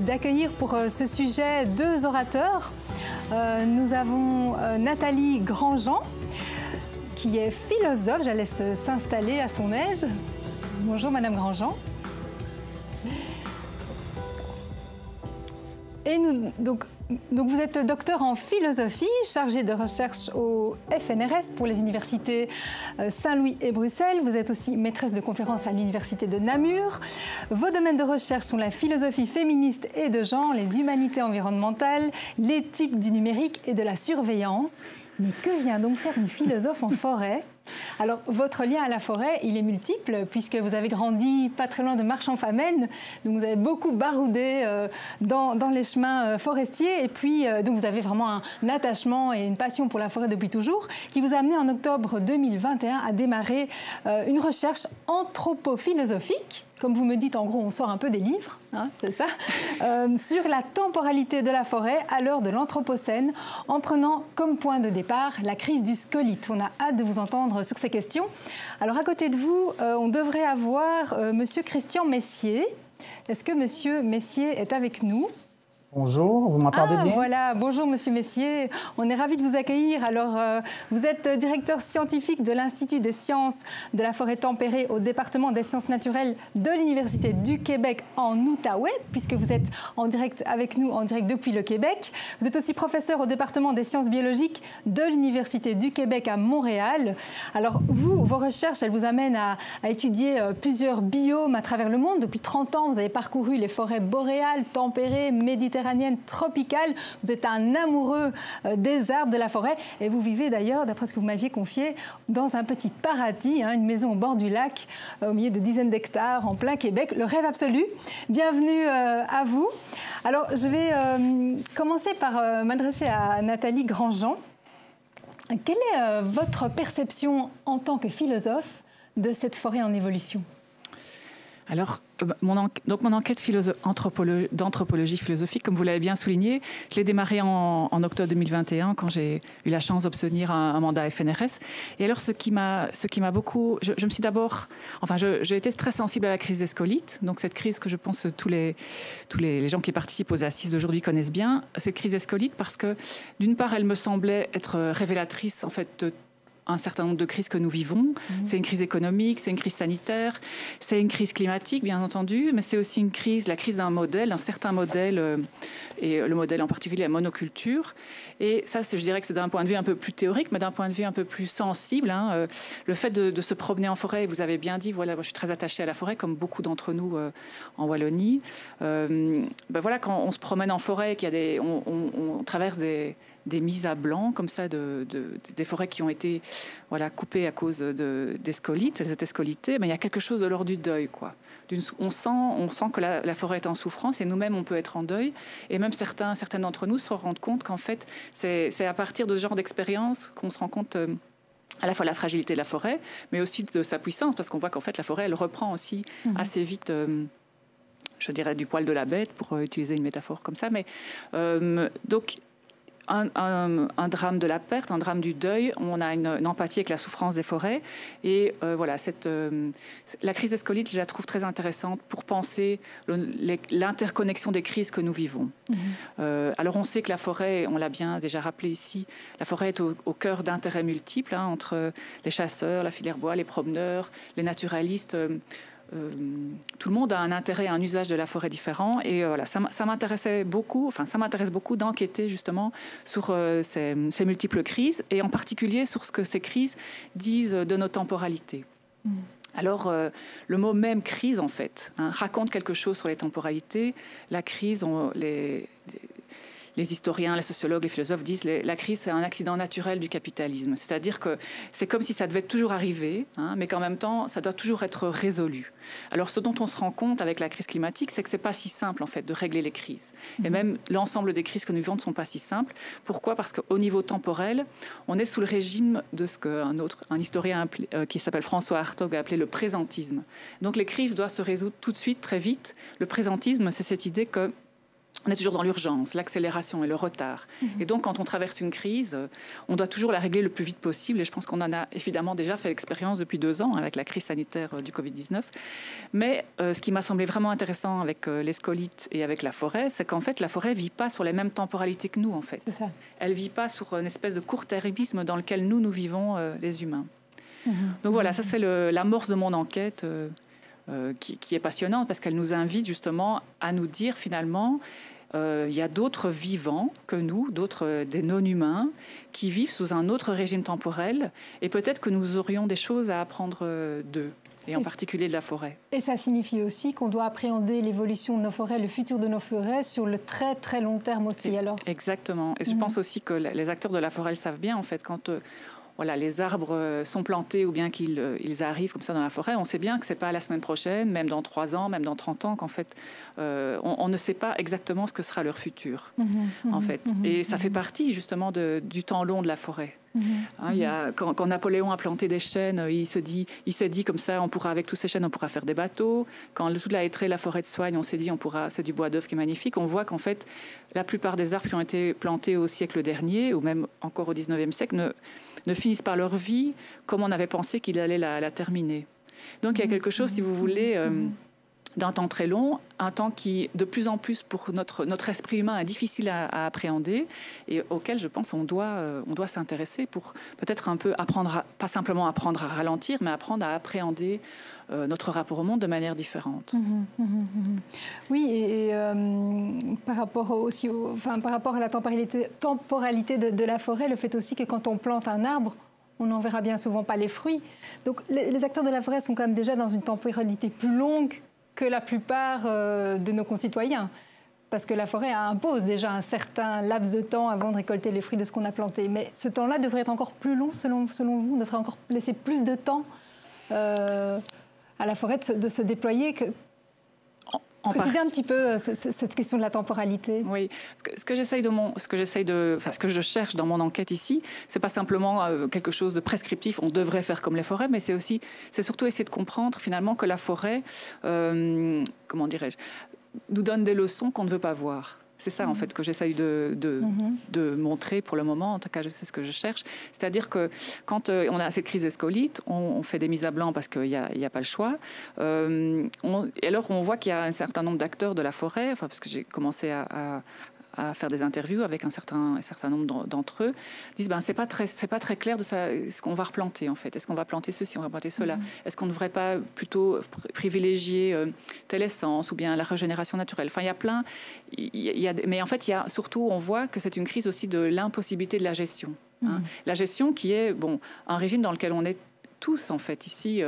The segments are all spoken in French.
d'accueillir pour ce sujet deux orateurs. Nous avons Nathalie Grandjean, qui est philosophe. Je la laisse s'installer à son aise. Bonjour Madame Grandjean. Et donc vous êtes docteur en philosophie, chargé de recherche au FNRS pour les universités Saint-Louis et Bruxelles. Vous êtes aussi maîtresse de conférences à l'université de Namur. Vos domaines de recherche sont la philosophie féministe et de genre, les humanités environnementales, l'éthique du numérique et de la surveillance. Mais que vient donc faire une philosophe en forêt? Alors, votre lien à la forêt, il est multiple, puisque vous avez grandi pas très loin de Marchand-Famenne, donc vous avez beaucoup baroudé dans les chemins forestiers, et puis donc vous avez vraiment un attachement et une passion pour la forêt depuis toujours, qui vous a amené en octobre 2021 à démarrer une recherche anthropophilosophique. Comme vous me dites, en gros, on sort un peu des livres, hein, c'est ça, sur la temporalité de la forêt à l'heure de l'Anthropocène, en prenant comme point de départ la crise du scolyte. On a hâte de vous entendre sur ces questions. Alors, à côté de vous, on devrait avoir Monsieur Christian Messier. Est-ce que Monsieur Messier est avec nous ? Bonjour, vous m'entendez bien? Voilà, bonjour Monsieur Messier, on est ravis de vous accueillir. Alors, vous êtes directeur scientifique de l'Institut des sciences de la forêt tempérée au département des sciences naturelles de l'Université du Québec en Outaouais, puisque vous êtes en direct avec nous, en direct depuis le Québec. Vous êtes aussi professeur au département des sciences biologiques de l'Université du Québec à Montréal. Alors, vos recherches, elles vous amènent à étudier plusieurs biomes à travers le monde. Depuis 30 ans, vous avez parcouru les forêts boréales, tempérées, méditerranéennes, tropicale. Vous êtes un amoureux des arbres, de la forêt, et vous vivez d'ailleurs, d'après ce que vous m'aviez confié, dans un petit paradis, hein, une maison au bord du lac, au milieu de dizaines d'hectares, en plein Québec. Le rêve absolu. Bienvenue à vous. Alors, je vais commencer par m'adresser à Nathalie Grandjean. Quelle est votre perception en tant que philosophe de cette forêt en évolution ? Alors, mon enquête d'anthropologie philosophique, comme vous l'avez bien souligné, je l'ai démarrée en octobre 2021 quand j'ai eu la chance d'obtenir un mandat FNRS. Et alors, ce qui m'a beaucoup... Je me suis d'abord... Enfin, j'ai été très sensible à la crise des scolytes. Donc, cette crise que je pense tous les gens qui participent aux assises d'aujourd'hui connaissent bien. Cette crise des scolytes parce que, d'une part, elle me semblait être révélatrice, en fait, de un certain nombre de crises que nous vivons. C'est une crise économique, c'est une crise sanitaire, c'est une crise climatique, bien entendu, mais c'est aussi la crise d'un modèle, d'un certain modèle, et le modèle en particulier la monoculture. Et ça, je dirais que c'est d'un point de vue un peu plus théorique, mais d'un point de vue un peu plus sensible. Hein, le fait de se promener en forêt, vous avez bien dit, voilà, moi, je suis très attachée à la forêt, comme beaucoup d'entre nous en Wallonie. Voilà, quand on se promène en forêt, on traverse des mises à blanc, comme ça, des forêts qui ont été coupées à cause des scolytes, elles étaient scolytées, mais il y a quelque chose de l'ordre du deuil, quoi. On sent que la forêt est en souffrance et nous-mêmes, on peut être en deuil. Et même certains d'entre nous se rendent compte qu'en fait, c'est à partir de ce genre d'expérience qu'on se rend compte à la fois de la fragilité de la forêt, mais aussi de sa puissance, parce qu'on voit qu'en fait, la forêt, elle reprend aussi assez vite... je dirais du poil de la bête, pour utiliser une métaphore comme ça. Mais donc, un drame de la perte, un drame du deuil, on a une empathie avec la souffrance des forêts. Et la crise des scolytes, je la trouve très intéressante pour penser l'interconnexion des crises que nous vivons. Alors, on sait que la forêt, on l'a bien déjà rappelé ici, la forêt est au cœur d'intérêts multiples, hein, entre les chasseurs, la filière bois, les promeneurs, les naturalistes. Tout le monde a un intérêt, un usage de la forêt différent, et ça m'intéressait beaucoup, ça m'intéresse beaucoup d'enquêter justement sur ces multiples crises, et en particulier sur ce que ces crises disent de nos temporalités. Alors, le mot même crise, en fait, raconte quelque chose sur les temporalités. La crise, les historiens, les sociologues, les philosophes disent que la crise, c'est un accident naturel du capitalisme. C'est-à-dire que c'est comme si ça devait toujours arriver, mais qu'en même temps, ça doit toujours être résolu. Alors, ce dont on se rend compte avec la crise climatique, c'est que ce n'est pas si simple, en fait, de régler les crises. Et même l'ensemble des crises que nous vivons ne sont pas si simples. Pourquoi ? Parce qu'au niveau temporel, on est sous le régime de ce qu'un historien qui s'appelle François Hartog a appelé le présentisme. Donc, les crises doivent se résoudre tout de suite, très vite. Le présentisme, c'est cette idée que on est toujours dans l'urgence, l'accélération et le retard. Et donc, quand on traverse une crise, on doit toujours la régler le plus vite possible. Et je pense qu'on en a évidemment déjà fait l'expérience depuis 2 ans avec la crise sanitaire du Covid-19. Mais ce qui m'a semblé vraiment intéressant avec les scolites et avec la forêt, c'est qu'en fait, la forêt ne vit pas sur les mêmes temporalités que nous, en fait. Elle ne vit pas sur une espèce de court-termisme dans lequel nous vivons, les humains. Donc voilà, ça c'est l'amorce de mon enquête qui est passionnante parce qu'elle nous invite justement à nous dire finalement il y a d'autres vivants que nous, des non-humains qui vivent sous un autre régime temporel et peut-être que nous aurions des choses à apprendre d'eux. Et en particulier de la forêt. Et ça signifie aussi qu'on doit appréhender l'évolution de nos forêts, le futur de nos forêts sur le très très long terme aussi. Alors. Exactement. Et je pense aussi que les acteurs de la forêt le savent bien en fait quand voilà, les arbres sont plantés ou bien qu'ils arrivent comme ça dans la forêt, on sait bien que ce n'est pas la semaine prochaine, même dans 3 ans, même dans 30 ans, qu'en fait, on ne sait pas exactement ce que sera leur futur, en fait. Et ça fait partie, justement, du temps long de la forêt. Quand Napoléon a planté des chênes, il s'est dit comme ça, avec tous ces chênes, on pourra faire des bateaux. Quand toute la hêtraie, la forêt de Soigne, on s'est dit, c'est du bois d'œuvre qui est magnifique. On voit qu'en fait, la plupart des arbres qui ont été plantés au siècle dernier, ou même encore au 19e siècle, ne finissent pas leur vie comme on avait pensé qu'il allait la terminer. Donc il y a quelque chose, si vous voulez, d'un temps très long, un temps qui, de plus en plus, pour notre esprit humain, est difficile à appréhender et auquel, je pense, on doit s'intéresser pour peut-être un peu apprendre, pas simplement apprendre à ralentir, mais apprendre à appréhender notre rapport au monde de manière différente. Oui, et par rapport aussi par rapport à la temporalité de la forêt, le fait aussi que quand on plante un arbre, on n'en verra bien souvent pas les fruits. Donc les acteurs de la forêt sont quand même déjà dans une temporalité plus longue que la plupart de nos concitoyens. Parce que la forêt impose déjà un certain laps de temps avant de récolter les fruits de ce qu'on a planté. Mais ce temps-là devrait être encore plus long, selon vous. On devrait encore laisser plus de temps à la forêt de se déployer. Précisez un petit peu cette question de la temporalité. Oui, ce que je cherche dans mon enquête ici, c'est pas simplement quelque chose de prescriptif. On devrait faire comme les forêts, mais c'est surtout essayer de comprendre finalement que la forêt, comment dirais-je, nous donne des leçons qu'on ne veut pas voir. C'est ça, en fait, que j'essaye de montrer pour le moment. En tout cas, je sais ce que je cherche. C'est-à-dire que quand on a cette crise des scolites, on fait des mises à blanc parce qu'il n'y a pas le choix. Et alors, on voit qu'il y a un certain nombre d'acteurs de la forêt, parce que j'ai commencé à faire des interviews avec un certain nombre d'entre eux, disent c'est pas très clair de ce qu'on va replanter en fait. Est-ce qu'on va planter ceci, on va planter cela? Est-ce qu'on ne devrait pas plutôt privilégier telle essence ou bien la régénération naturelle? Enfin, il y a plein. Mais en fait, surtout, on voit que c'est une crise aussi de l'impossibilité de la gestion. La gestion qui est un régime dans lequel on est tous, en fait, ici,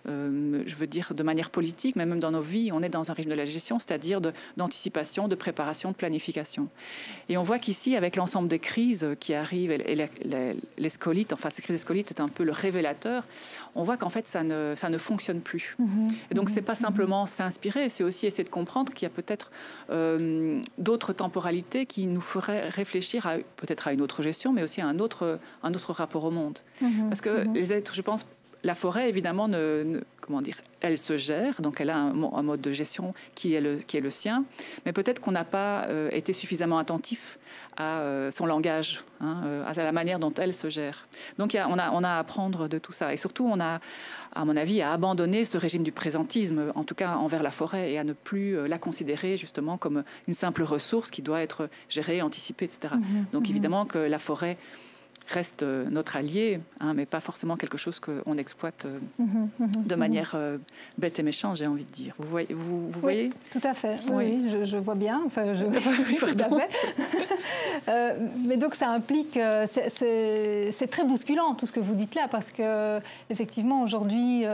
je veux dire de manière politique, mais même dans nos vies, on est dans un régime de la gestion, c'est-à-dire d'anticipation, de préparation, de planification. Et on voit qu'ici, avec l'ensemble des crises qui arrivent, et les scolites, enfin, ces crises des scolites est un peu le révélateur, on voit qu'en fait, ça ne fonctionne plus. Et donc, c'est pas simplement s'inspirer, c'est aussi essayer de comprendre qu'il y a peut-être d'autres temporalités qui nous feraient réfléchir peut-être à une autre gestion, mais aussi à un autre rapport au monde. Parce que les êtres, je pense, la forêt, évidemment, comment dire, elle se gère, donc elle a un mode de gestion qui est le sien, mais peut-être qu'on n'a pas été suffisamment attentif à son langage, à la manière dont elle se gère. Donc on a à apprendre de tout ça. Et surtout, on a, à mon avis, à abandonner ce régime du présentisme, en tout cas envers la forêt, et à ne plus la considérer justement comme une simple ressource qui doit être gérée, anticipée, etc. Donc évidemment que la forêt reste notre allié, mais pas forcément quelque chose qu'on exploite de manière bête et méchante, j'ai envie de dire. Vous voyez, vous voyez ? Tout à fait. Oui, je vois bien. Enfin, tout à fait. Mais donc, ça implique... c'est très bousculant, tout ce que vous dites là, parce que effectivement, aujourd'hui,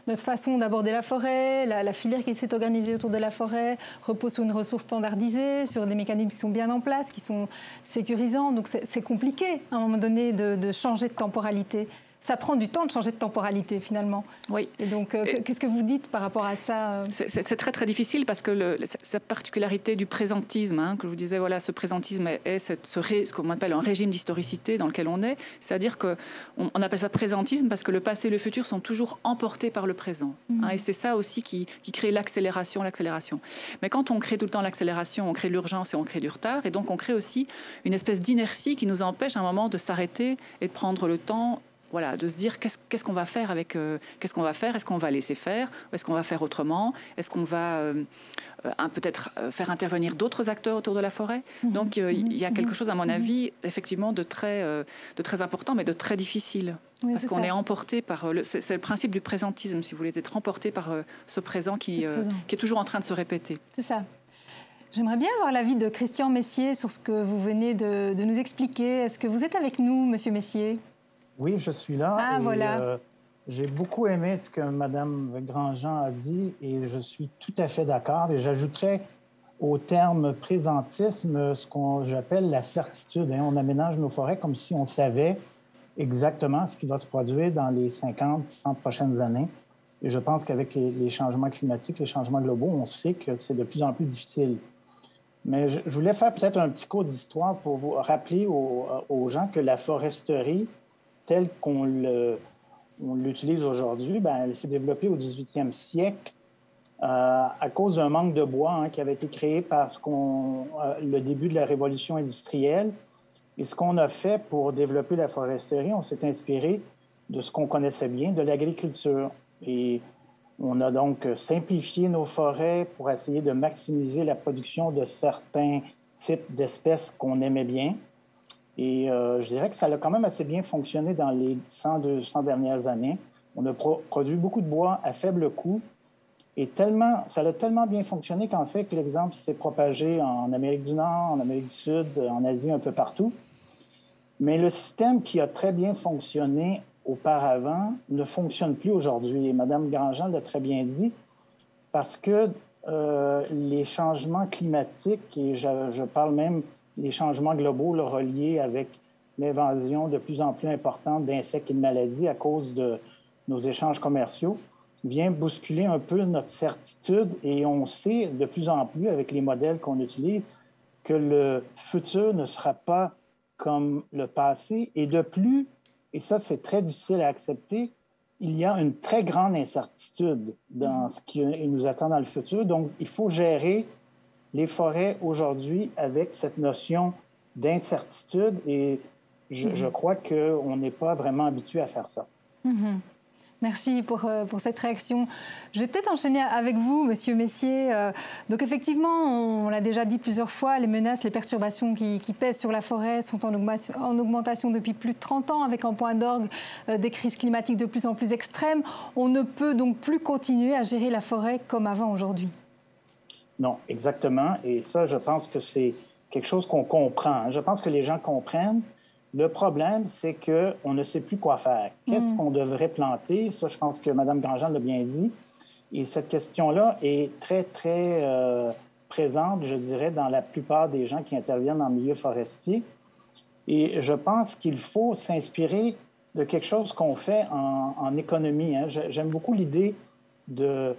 notre façon d'aborder la forêt, la filière qui s'est organisée autour de la forêt, repose sur une ressource standardisée, sur des mécanismes qui sont bien en place, qui sont sécurisants. Donc, c'est compliqué, à un moment donné, de changer de temporalité. ça prend du temps de changer de temporalité finalement. Oui. Et donc, qu'est-ce que vous dites par rapport à ça? C'est très très difficile parce que cette particularité du présentisme, hein, que je vous disais, voilà, ce présentisme est ce qu'on appelle un régime d'historicité dans lequel on est. C'est-à-dire qu'on appelle ça présentisme parce que le passé et le futur sont toujours emportés par le présent. Hein, et c'est ça aussi qui crée l'accélération. Mais quand on crée tout le temps l'accélération, on crée l'urgence et on crée du retard. Et donc on crée aussi une espèce d'inertie qui nous empêche à un moment de s'arrêter et de prendre le temps. Voilà, de se dire qu'est-ce qu'on va faire avec qu'est-ce qu'on va faire, est-ce qu'on va laisser faire, est-ce qu'on va faire autrement, est-ce qu'on va peut-être faire intervenir d'autres acteurs autour de la forêt. Donc il y a quelque chose, à mon avis, effectivement de très important, mais de très difficile. Oui, parce qu'on est emporté par c'est le principe du présentisme, si vous voulez, d'être emporté par ce présent qui est toujours en train de se répéter. C'est ça. J'aimerais bien avoir l'avis de Christian Messier sur ce que vous venez de nous expliquer. Est-ce que vous êtes avec nous, Monsieur Messier? Oui, je suis là. Ah, voilà. J'ai beaucoup aimé ce que Mme Grandjean a dit et je suis tout à fait d'accord. Et j'ajouterais au terme présentisme ce qu'on j'appelle la certitude. Hein. On aménage nos forêts comme si on savait exactement ce qui va se produire dans les 50, 100 prochaines années. Et je pense qu'avec les changements climatiques, les changements globaux, on sait que c'est de plus en plus difficile. Mais je voulais faire peut-être un petit cours d'histoire pour vous rappeler aux gens que la foresterie, telle qu'on l'utilise aujourd'hui, elle s'est développée au 18e siècle à cause d'un manque de bois qui avait été créé par le début de la révolution industrielle. Et ce qu'on a fait pour développer la foresterie, on s'est inspiré de ce qu'on connaissait bien, de l'agriculture. Et on a donc simplifié nos forêts pour essayer de maximiser la production de certains types d'espèces qu'on aimait bien. Et je dirais que ça a quand même assez bien fonctionné dans les 100 dernières années. On a produit beaucoup de bois à faible coût. Et ça a tellement bien fonctionné qu'en fait, l'exemple s'est propagé en Amérique du Nord, en Amérique du Sud, en Asie, un peu partout. Mais le système qui a très bien fonctionné auparavant ne fonctionne plus aujourd'hui. Et Mme Grandjean l'a très bien dit, parce que les changements climatiques, et je parle même les changements globaux reliés avec l'invasion de plus en plus importante d'insectes et de maladies à cause de nos échanges commerciaux, vient bousculer un peu notre certitude. Et on sait de plus en plus, avec les modèles qu'on utilise, que le futur ne sera pas comme le passé. Et de plus, et ça c'est très difficile à accepter, il y a une très grande incertitude dans ce qui nous attend dans le futur. Donc, il faut gérer les forêts aujourd'hui avec cette notion d'incertitude et je crois qu'on n'est pas vraiment habitué à faire ça. Merci pour cette réaction. Je vais peut-être enchaîner avec vous, Monsieur Messier. Donc effectivement, on l'a déjà dit plusieurs fois, les menaces, les perturbations qui pèsent sur la forêt sont en augmentation depuis plus de 30 ans, avec en point d'orgue des crises climatiques de plus en plus extrêmes. On ne peut donc plus continuer à gérer la forêt comme avant aujourd'hui. Non, exactement. Et ça, je pense que c'est quelque chose qu'on comprend. Je pense que les gens comprennent. Le problème, c'est qu'on ne sait plus quoi faire. Qu'est-ce qu'on devrait planter? Ça, je pense que Mme Grandjean l'a bien dit. Et cette question-là est très, très présente, je dirais, dans la plupart des gens qui interviennent dans le milieu forestier. Et je pense qu'il faut s'inspirer de quelque chose qu'on fait en économie. J'aime beaucoup l'idée de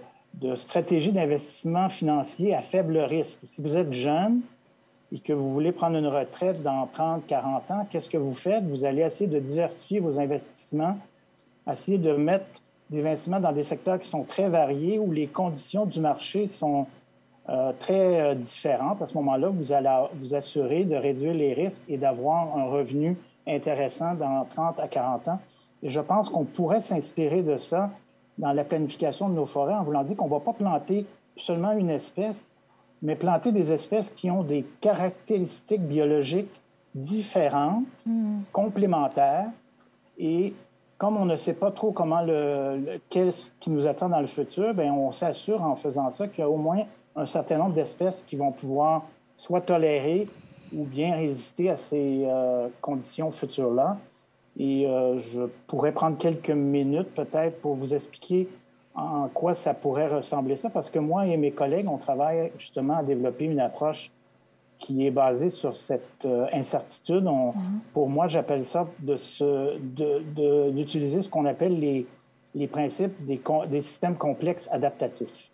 stratégie d'investissement financier à faible risque. Si vous êtes jeune et que vous voulez prendre une retraite dans 30, 40 ans, qu'est-ce que vous faites? Vous allez essayer de diversifier vos investissements, essayer de mettre des investissements dans des secteurs qui sont très variés, où les conditions du marché sont très différentes. À ce moment-là, vous allez vous assurer de réduire les risques et d'avoir un revenu intéressant dans 30 à 40 ans. Et je pense qu'on pourrait s'inspirer de ça dans la planification de nos forêts, en voulant dire qu'on ne va pas planter seulement une espèce, mais planter des espèces qui ont des caractéristiques biologiques différentes, complémentaires. Et comme on ne sait pas trop qu'est-ce qui nous attend dans le futur, bien, on s'assure en faisant ça qu'il y a au moins un certain nombre d'espèces qui vont pouvoir soit tolérer ou bien résister à ces conditions futures-là. Et je pourrais prendre quelques minutes peut-être pour vous expliquer en quoi ça pourrait ressembler ça, parce que moi et mes collègues, on travaille justement à développer une approche qui est basé sur cette incertitude. Pour moi, j'appelle ça d'utiliser ce qu'on appelle les principes des systèmes complexes adaptatifs.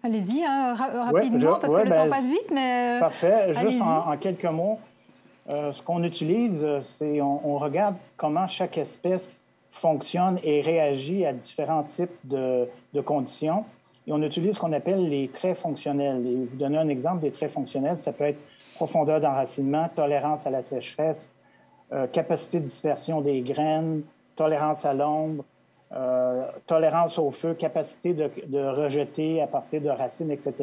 Allez-y, rapidement, parce que le temps passe vite, mais... Parfait. Juste en quelques mots, ce qu'on utilise, c'est on regarde comment chaque espèce fonctionne et réagit à différents types de conditions. Et on utilise ce qu'on appelle les traits fonctionnels. Et vous donner un exemple des traits fonctionnels, ça peut être profondeur d'enracinement, tolérance à la sécheresse, capacité de dispersion des graines, tolérance à l'ombre, tolérance au feu, capacité de rejeter à partir de racines, etc.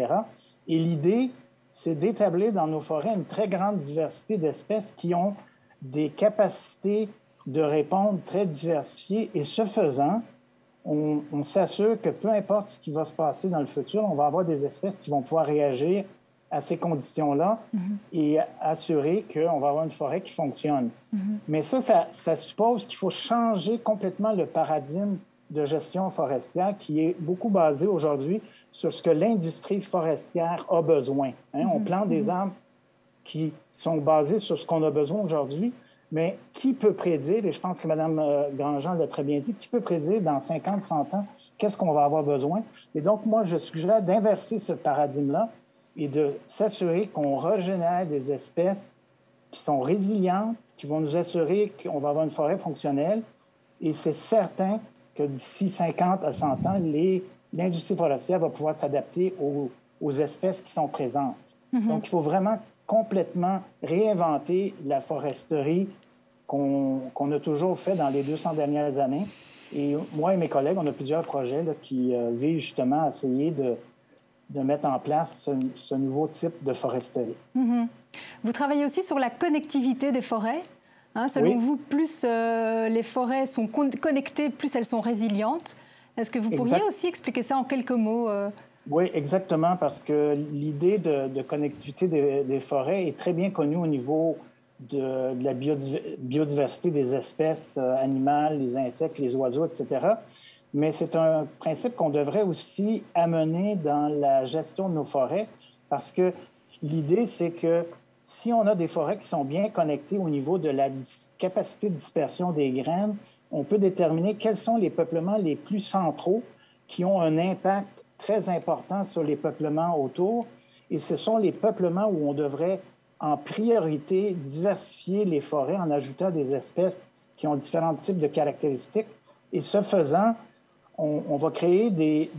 Et l'idée, c'est d'établir dans nos forêts une très grande diversité d'espèces qui ont des capacités de répondre très diversifiées. Et ce faisant, on s'assure que peu importe ce qui va se passer dans le futur, on va avoir des espèces qui vont pouvoir réagir à ces conditions-là et assurer qu'on va avoir une forêt qui fonctionne. Mais ça suppose qu'il faut changer complètement le paradigme de gestion forestière qui est beaucoup basé aujourd'hui sur ce que l'industrie forestière a besoin. On plante des arbres qui sont basés sur ce qu'on a besoin aujourd'hui, mais qui peut prédire, et je pense que Mme Grandjean l'a très bien dit, qui peut prédire dans 50, 100 ans qu'est-ce qu'on va avoir besoin? Et donc, moi, je suggère d'inverser ce paradigme-là et de s'assurer qu'on régénère des espèces qui sont résilientes, qui vont nous assurer qu'on va avoir une forêt fonctionnelle. Et c'est certain que d'ici 50 à 100 ans, l'industrie forestière va pouvoir s'adapter aux espèces qui sont présentes. Donc, il faut vraiment complètement réinventer la foresterie qu'on a toujours fait dans les 200 dernières années. Et moi et mes collègues, on a plusieurs projets là, qui visent justement à essayer de mettre en place ce nouveau type de foresterie. Vous travaillez aussi sur la connectivité des forêts. Selon vous, plus les forêts sont connectées, plus elles sont résilientes. Est-ce que vous pourriez aussi expliquer ça en quelques mots Oui, exactement, parce que l'idée de connectivité des forêts est très bien connue au niveau de la biodiversité des espèces animales, les insectes, les oiseaux, etc. Mais c'est un principe qu'on devrait aussi amener dans la gestion de nos forêts, parce que l'idée, c'est que si on a des forêts qui sont bien connectées au niveau de la capacité de dispersion des graines, on peut déterminer quels sont les peuplements les plus centraux qui ont un impact très important sur les peuplements autour. Et ce sont les peuplements où on devrait, en priorité, diversifier les forêts en ajoutant des espèces qui ont différents types de caractéristiques. Et ce faisant, on va créer des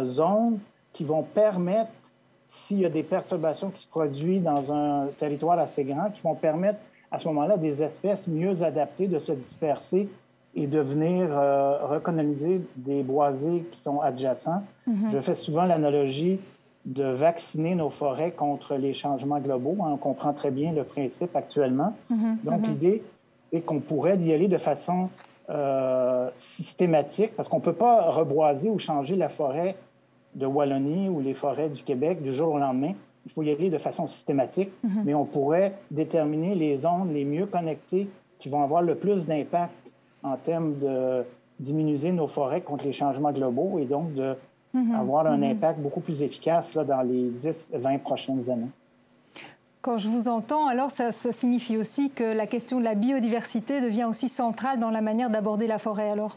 zones qui vont permettre, s'il y a des perturbations qui se produisent dans un territoire assez grand, qui vont permettre à ce moment-là des espèces mieux adaptées de se disperser et de venir recoloniser des boisés qui sont adjacents. Je fais souvent l'analogie de vacciner nos forêts contre les changements globaux. On comprend très bien le principe actuellement. Donc, l'idée est qu'on pourrait y aller de façon systématique, parce qu'on ne peut pas reboiser ou changer la forêt de Wallonie ou les forêts du Québec du jour au lendemain. Il faut y aller de façon systématique, mais on pourrait déterminer les zones les mieux connectées qui vont avoir le plus d'impact en termes de diminuer nos forêts contre les changements globaux et donc d'avoir un impact beaucoup plus efficace là, dans les 10-20 prochaines années. Quand je vous entends, alors ça signifie aussi que la question de la biodiversité devient aussi centrale dans la manière d'aborder la forêt, alors?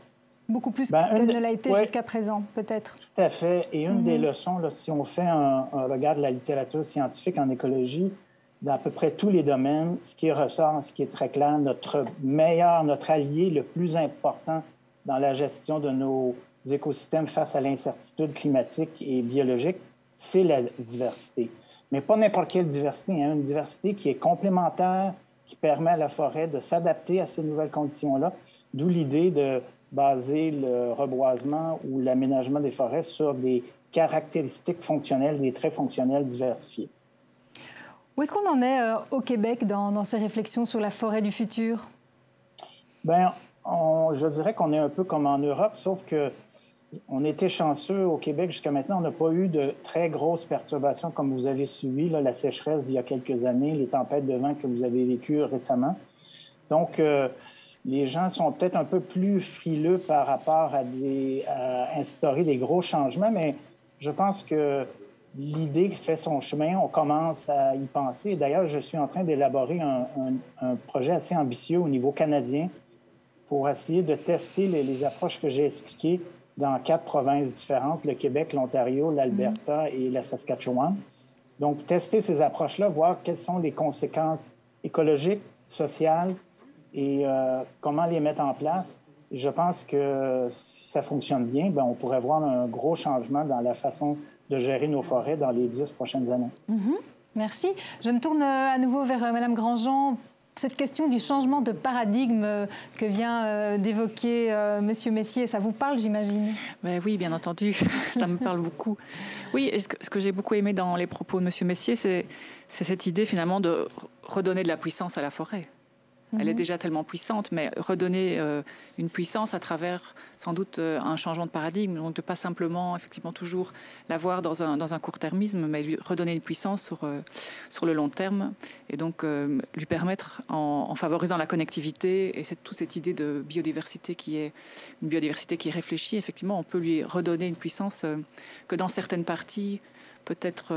Beaucoup plus qu'elle ne l'a été jusqu'à présent, peut-être. Tout à fait. Et une des leçons, là, si on fait un regard de la littérature scientifique en écologie, dans à peu près tous les domaines, ce qui ressort, ce qui est très clair, notre allié le plus important dans la gestion de nos écosystèmes face à l'incertitude climatique et biologique, c'est la diversité. Mais pas n'importe quelle diversité, une diversité qui est complémentaire, qui permet à la forêt de s'adapter à ces nouvelles conditions-là, d'où l'idée de baser le reboisement ou l'aménagement des forêts sur des caractéristiques fonctionnelles, des traits fonctionnels diversifiés. Où est-ce qu'on en est au Québec dans ces réflexions sur la forêt du futur? Bien, je dirais qu'on est un peu comme en Europe, sauf qu'on était chanceux au Québec jusqu'à maintenant. On n'a pas eu de très grosses perturbations comme vous avez suivi, là, la sécheresse d'il y a quelques années, les tempêtes de vent que vous avez vécues récemment. Donc, les gens sont peut-être un peu plus frileux par rapport à instaurer des gros changements, mais je pense que l'idée fait son chemin, on commence à y penser. D'ailleurs, je suis en train d'élaborer un projet assez ambitieux au niveau canadien pour essayer de tester les approches que j'ai expliquées dans 4 provinces différentes, le Québec, l'Ontario, l'Alberta et la Saskatchewan. Donc, tester ces approches-là, voir quelles sont les conséquences écologiques, sociales et comment les mettre en place. Et je pense que si ça fonctionne bien, bien, on pourrait voir un gros changement dans la façon de gérer nos forêts dans les 10 prochaines années. Merci. Je me tourne à nouveau vers Mme Grandjean. Cette question du changement de paradigme que vient d'évoquer M. Messier, ça vous parle, j'imagine? Oui, bien entendu, ça me parle beaucoup. Oui, et ce que j'ai beaucoup aimé dans les propos de M. Messier, c'est cette idée finalement de redonner de la puissance à la forêt. Elle est déjà tellement puissante, mais redonner une puissance à travers sans doute un changement de paradigme, donc de pas simplement effectivement toujours la voir dans un court-termisme, mais lui redonner une puissance sur le long terme, et donc lui permettre, en favorisant la connectivité et toute cette idée de biodiversité qui est une biodiversité qui est réfléchie, effectivement on peut lui redonner une puissance que dans certaines parties, peut-être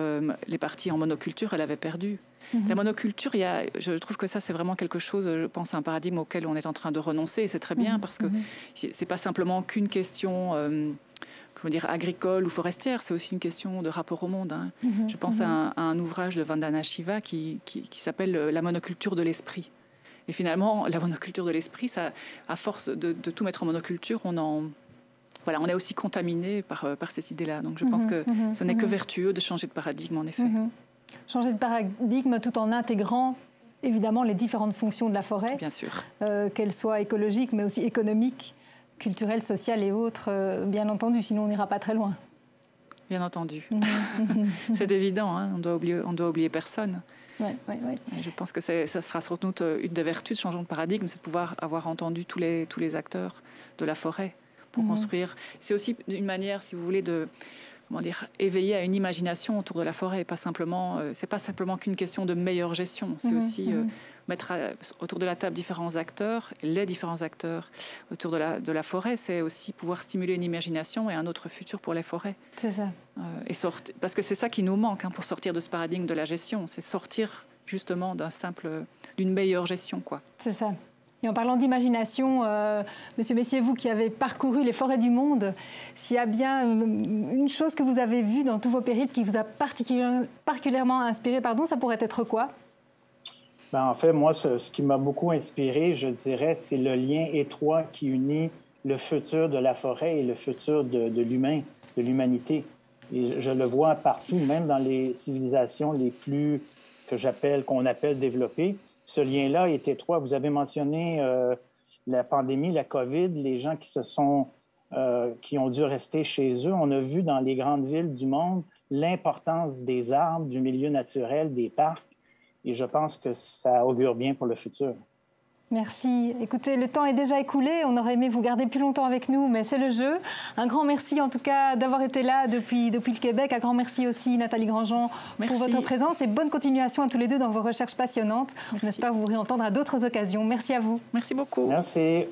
les parties en monoculture, elle avait perdue. La monoculture, je trouve que ça, c'est vraiment quelque chose, je pense, un paradigme auquel on est en train de renoncer. Et c'est très bien parce que c'est pas simplement qu'une question agricole ou forestière, c'est aussi une question de rapport au monde. Hein. Je pense à un ouvrage de Vandana Shiva qui s'appelle « La monoculture de l'esprit ». Et finalement, la monoculture de l'esprit, ça, à force de tout mettre en monoculture, on est aussi contaminé par cette idée-là. Donc je pense que ce n'est que vertueux de changer de paradigme, en effet. Changer de paradigme tout en intégrant évidemment les différentes fonctions de la forêt. Bien sûr. Qu'elles soient écologiques, mais aussi économiques, culturelles, sociales et autres, bien entendu, sinon on n'ira pas très loin. Bien entendu. C'est évident, hein, on doit oublier personne. Ouais. Et je pense que ça sera sans doute une des vertus de changement de paradigme, c'est de pouvoir avoir entendu tous les acteurs de la forêt pour construire. C'est aussi une manière, si vous voulez, de éveiller à une imagination autour de la forêt. C'est pas simplement qu'une question de meilleure gestion. C'est aussi mettre autour de la table les différents acteurs autour de la forêt. C'est aussi pouvoir stimuler une imagination et un autre futur pour les forêts. C'est ça. Parce que c'est ça qui nous manque pour sortir de ce paradigme de la gestion. C'est sortir justement d'une meilleure gestion, quoi. C'est ça. Et en parlant d'imagination, Monsieur Messier, vous qui avez parcouru les forêts du monde, s'il y a bien une chose que vous avez vue dans tous vos périples qui vous a particulièrement inspiré, ça pourrait être quoi? En fait, moi, ce qui m'a beaucoup inspiré, je dirais, c'est le lien étroit qui unit le futur de la forêt et le futur de l'humain, de l'humanité. Et je le vois partout, même dans les civilisations les plus, qu'on appelle développées. Ce lien-là est étroit. Vous avez mentionné la pandémie, la COVID, les gens qui ont dû rester chez eux. On a vu dans les grandes villes du monde l'importance des arbres, du milieu naturel, des parcs. Et je pense que ça augure bien pour le futur. Merci. Écoutez, le temps est déjà écoulé. On aurait aimé vous garder plus longtemps avec nous, mais c'est le jeu. Un grand merci en tout cas d'avoir été là depuis le Québec. Un grand merci aussi Nathalie Grandjean pour votre présence et bonne continuation à tous les deux dans vos recherches passionnantes. Merci. On espère vous réentendre à d'autres occasions. Merci à vous. Merci beaucoup. Merci.